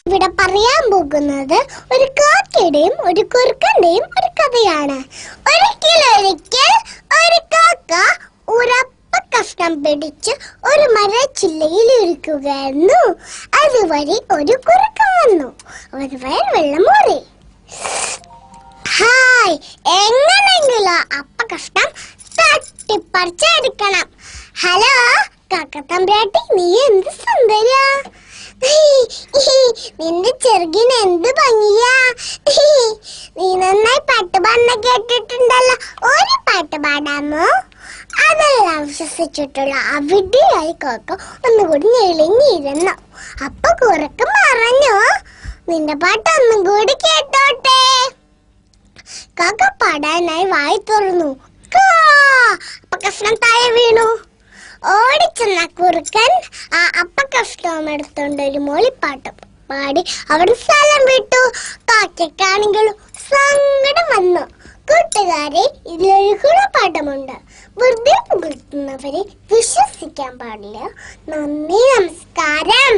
ഇവിടെ പറയാൻ പോകുന്നത് ഒരു കാക്കയുടെയും ഒരു കുറുക്കന്റെയും ഒരു കഥയാണ്. ഒരിക്കൽ ഒരു കാക്ക ഉറപ്പ കഷ്ണം പിടിച്ച് ഒരു മരച്ചില്ലയിൽ ഇരിക്കുകയായിരുന്നു. അതുവഴി ഒരു കുറുക്കൻ വന്നു. ഒരു വെള്ളം മൂറി. ഹായ്, എങ്ങനെയെങ്കിലും അപ്പ കഷ്ണം തട്ടിപ്പറിച്ചെടുക്കണം. ഹലോ കാക്കത്തമ്പ്രാട്ടി, നീ എന്ത് സുന്ദരിയാ! നിന്റെ ചെറുകിന് എന്ത് ഭംഗിയാ! നീ നന്നായി പാട്ട് പാടുന്ന കേട്ടിട്ടുണ്ടല്ലോ. ഒരു പാട്ട് പാടാമോ? അതെല്ലാം വിശ്വസിച്ചിട്ടുള്ള അവിടെയായി കാക്ക ഒന്നുകൂടി ഞെളിഞ്ഞിരുന്നു. അപ്പൊ കുറുക്കൻ പറഞ്ഞു, നിന്റെ പാട്ട് ഒന്നും കൂടി കേട്ടോട്ടെ. കാക്ക പാടാനായി വായി തുറന്നു. അപ്പൊ കഷ്ണം താഴെ വീണു. ഓടിച്ചെന്ന കുറുക്കൻ ആ അപ്പക്കഷ്ടവും എടുത്തോണ്ട് ഒരു മൂളിപ്പാട്ട് പാടി അവിടെ സ്ഥലം വിട്ടു. കാക്കയ്ക്കാണെങ്കിലും സങ്കടം വന്നു. കൂട്ടുകാരെ, ഇതിലൊരു ഗുണപാഠമുണ്ട്. വെറുതെ പുകഴ്ത്തുന്നവരെ വിശ്വസിക്കാൻ പാടില്ല. നന്ദി, നമസ്കാരം.